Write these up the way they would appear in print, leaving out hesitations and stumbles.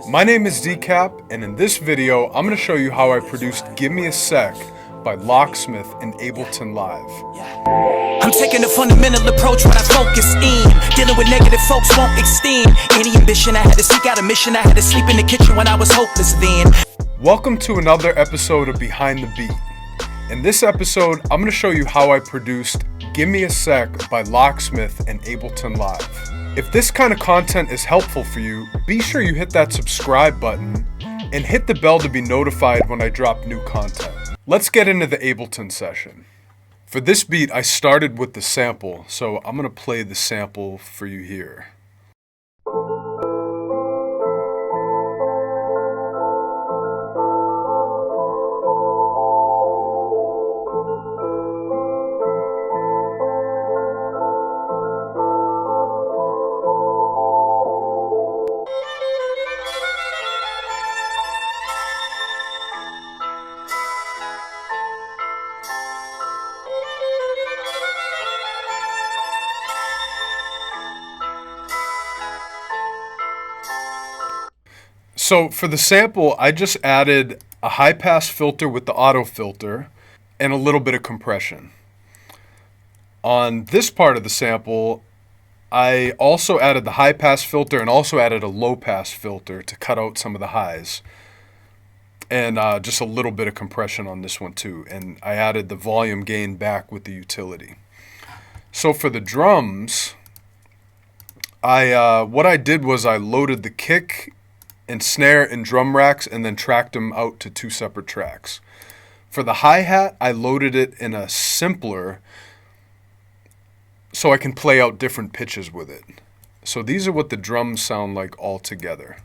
My name is DECAP, and in this video, I'm going to show you how I produced Gimme A Sec by Locksmith in Ableton Live. I'm taking a fundamental approach when I focus in. Dealing with negative folks won't extend any ambition. I had to seek out a mission. I had to sleep in the kitchen when I was hopeless then. Welcome to another episode of Behind the Beat. In this episode, I'm going to show you how I produced Gimme A Sec by Locksmith in Ableton Live. If this kind of content is helpful for you, be sure you hit that subscribe button and hit the bell to be notified when I drop new content. Let's get into the Ableton session. For this beat, I started with the sample, so I'm going to play the sample for you here. So for the sample, I just added a high pass filter with the auto filter and a little bit of compression. On this part of the sample, I also added the high pass filter and also added a low pass filter to cut out some of the highs. And just a little bit of compression on this one too. And I added the volume gain back with the utility. So for the drums, what I did was I loaded the kick and snare and drum racks and then tracked them out to two separate tracks. For the hi-hat, I loaded it in a simpler so I can play out different pitches with it. So these are what the drums sound like all together.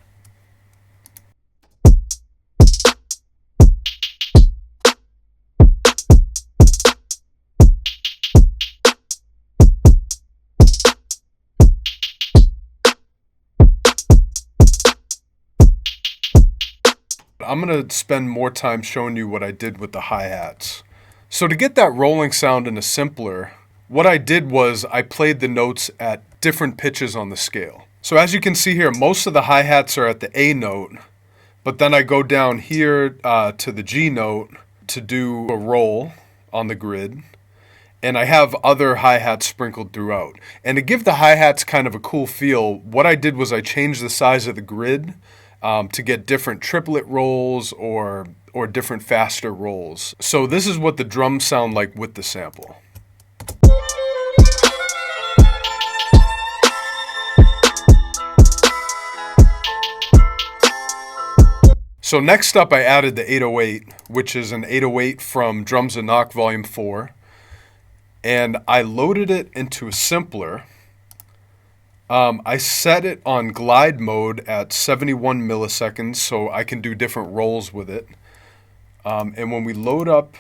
I'm going to spend more time showing you what I did with the hi-hats. So to get that rolling sound in a simpler, what I did was I played the notes at different pitches on the scale. So as you can see here, most of the hi-hats are at the A note, but then I go down here to the G note to do a roll on the grid, and I have other hi-hats sprinkled throughout. And to give the hi-hats kind of a cool feel, what I did was I changed the size of the grid to get different triplet rolls or different faster rolls. So this is what the drums sound like with the sample. So next up I added the 808, which is an 808 from Drums and Knock Volume 4. And I loaded it into a simpler. I set it on glide mode at 71 milliseconds so I can do different rolls with it. And when we load up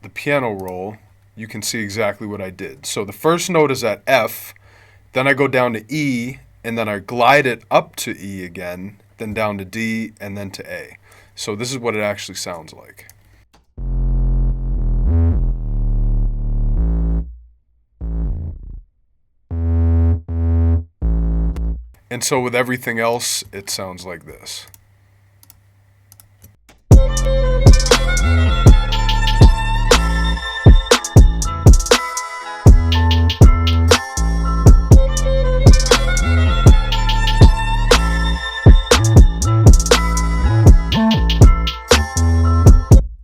the piano roll, you can see exactly what I did. So the first note is at F, then I go down to E, and then I glide it up to E again, then down to D, and then to A. So this is what it actually sounds like. And so with everything else, it sounds like this.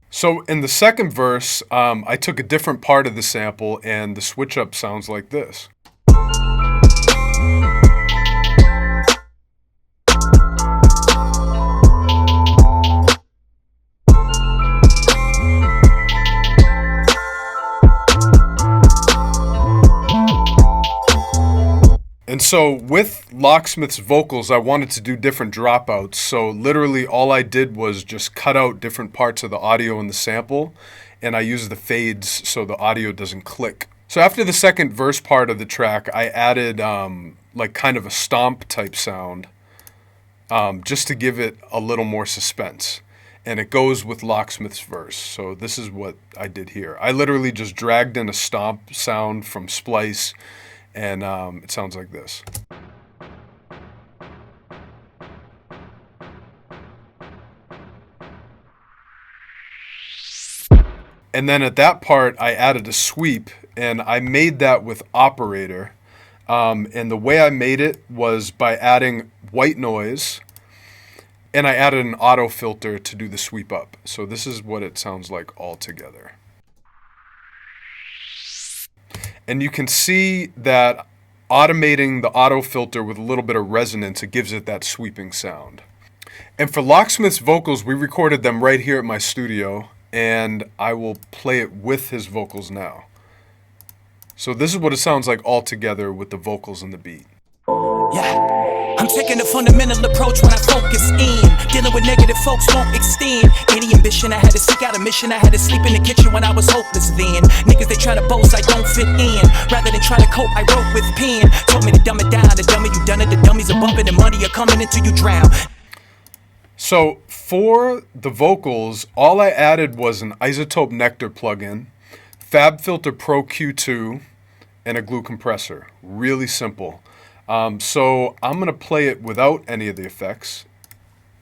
So in the second verse, I took a different part of the sample and the switch up sounds like this. And so with Locksmith's vocals, I wanted to do different dropouts. So literally all I did was just cut out different parts of the audio in the sample, and I used the fades so the audio doesn't click. So after the second verse part of the track, I added like kind of a stomp type sound just to give it a little more suspense. And it goes with Locksmith's verse. So this is what I did here. I literally just dragged in a stomp sound from Splice, and it sounds like this. And then at that part, I added a sweep, and I made that with Operator. And the way I made it was by adding white noise, and I added an auto filter to do the sweep up. So this is what it sounds like all together. And you can see that automating the auto filter with a little bit of resonance, it gives it that sweeping sound. And for Locksmith's vocals, we recorded them right here at my studio, and I will play it with his vocals now. So this is what it sounds like all together with the vocals and the beat. Yeah, I'm taking a fundamental approach when I focus in. Dealing with negative folks won't extend any ambition. I had to seek out a mission. I had to sleep in the kitchen when I was hopeless then. Niggas, they try to boast I don't fit in. Rather than try to cope, I wrote with pen. Told me to dumb it down. The dummy you done it. The dummies are bumping and money are coming until you drown. So for the vocals, all I added was an iZotope Nectar plugin, FabFilter Pro Q2, and a glue compressor. Really simple. So I'm going to play it without any of the effects,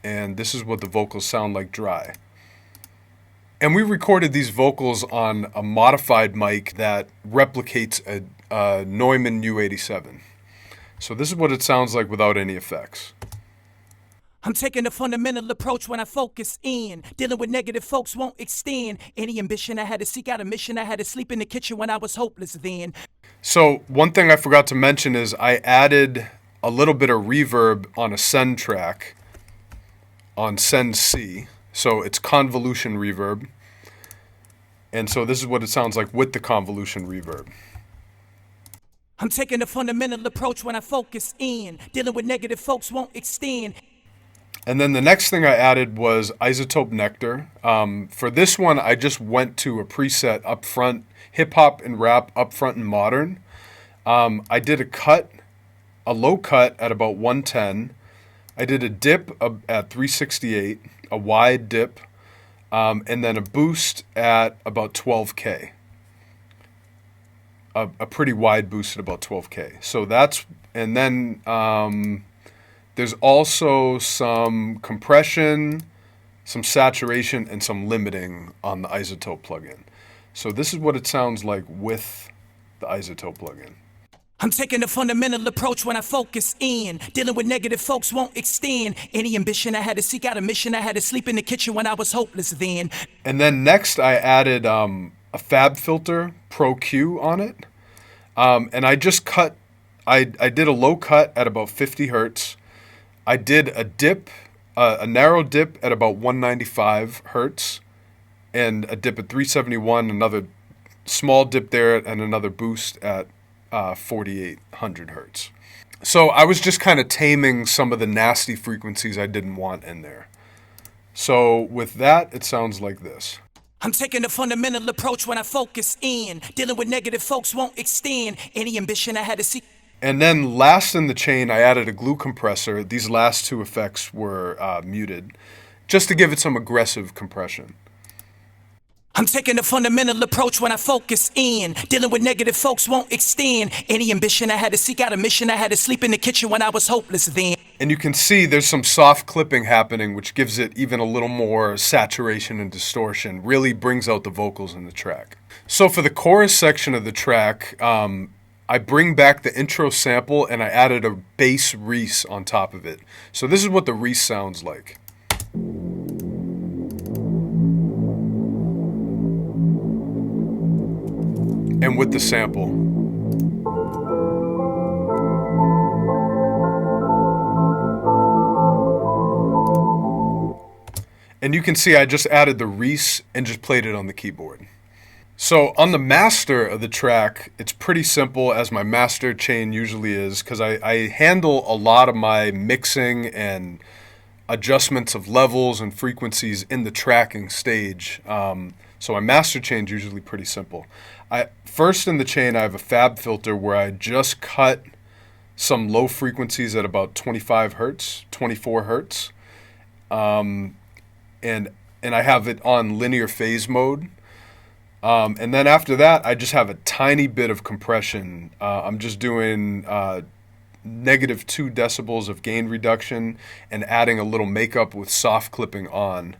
and this is what the vocals sound like dry. And we recorded these vocals on a modified mic that replicates a Neumann U87. So this is what it sounds like without any effects. I'm taking a fundamental approach when I focus in. Dealing with negative folks won't extend any ambition. I had to seek out a mission. I had to sleep in the kitchen when I was hopeless then. So one thing I forgot to mention is I added a little bit of reverb on a send track on send C. So it's convolution reverb. And so this is what it sounds like with the convolution reverb. I'm taking a fundamental approach when I focus in. Dealing with negative folks won't extend. And then the next thing I added was iZotope Nectar. For this one, I just went to a preset up front, hip hop and rap up front and modern. I did a low cut at about 110. I did a dip at 368, a wide dip, and then a boost at about 12K. A pretty wide boost at about 12K. So that's, and then there's also some compression, some saturation, and some limiting on the iZotope plugin. So this is what it sounds like with the iZotope plugin. I'm taking a fundamental approach when I focus in. Dealing with negative folks won't extend any ambition. I had to seek out a mission. I had to sleep in the kitchen when I was hopeless then. And then next I added a FabFilter Pro Q on it. And I just cut, I did a low cut at about 50 hertz. I did a dip, a narrow dip at about 195 hertz, and a dip at 371, another small dip there, and another boost at 4800 hertz. So I was just kind of taming some of the nasty frequencies I didn't want in there. So with that, it sounds like this. I'm taking a fundamental approach when I focus in. Dealing with negative folks won't extend any ambition. I had to seek. And then last in the chain, I added a glue compressor. These last two effects were muted, just to give it some aggressive compression. I'm taking a fundamental approach when I focus in. Dealing with negative folks won't extend any ambition. I had to seek out a mission. I had to sleep in the kitchen when I was hopeless then. And you can see there's some soft clipping happening, which gives it even a little more saturation and distortion, really brings out the vocals in the track. So for the chorus section of the track, I bring back the intro sample and I added a bass reese on top of it. So this is what the reese sounds like. And with the sample. And you can see I just added the reese and just played it on the keyboard. So on the master of the track, it's pretty simple, as my master chain usually is, because I handle a lot of my mixing and adjustments of levels and frequencies in the tracking stage. So my master chain is usually pretty simple. First in the chain, I have a fab filter where I just cut some low frequencies at about 25 hertz, 24 hertz. And I have it on linear phase mode. And then after that, I just have a tiny bit of compression. I'm just doing -2 decibels of gain reduction and adding a little makeup with soft clipping on.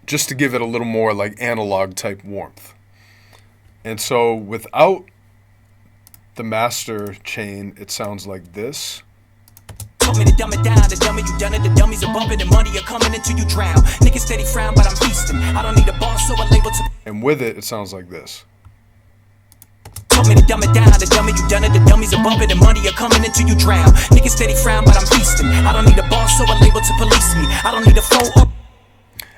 just to give it a little more like analog type warmth. And so without the master chain, it sounds like this. Told me to dumb it down, the dummy you done it, the dummies are bumping and money are coming until you drown. Niggas steady frown, but I'm feasting. I don't need a boss or a label to. And with it, it sounds like this. Told me to dumb it down, the dummy you done it, the dummies are bumping and money are coming until you drown. Niggas steady frown, but I'm feasting. I don't need a boss or a label to police me. I don't need a phone.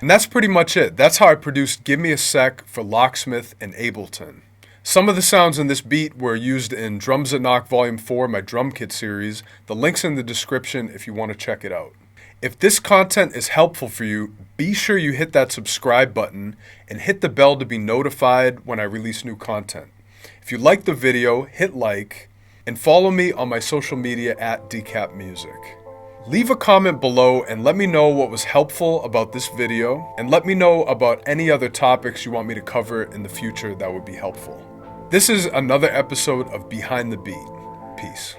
And that's pretty much it. That's how I produced Gimme A Sec for Locksmith and Ableton. Some of the sounds in this beat were used in Drums That Knock Volume 4, my drum kit series. The link's in the description if you want to check it out. If this content is helpful for you, be sure you hit that subscribe button and hit the bell to be notified when I release new content. If you like the video, hit like, and follow me on my social media at DECAP Music. Leave a comment below and let me know what was helpful about this video, and let me know about any other topics you want me to cover in the future that would be helpful. This is another episode of Behind the Beat. Peace.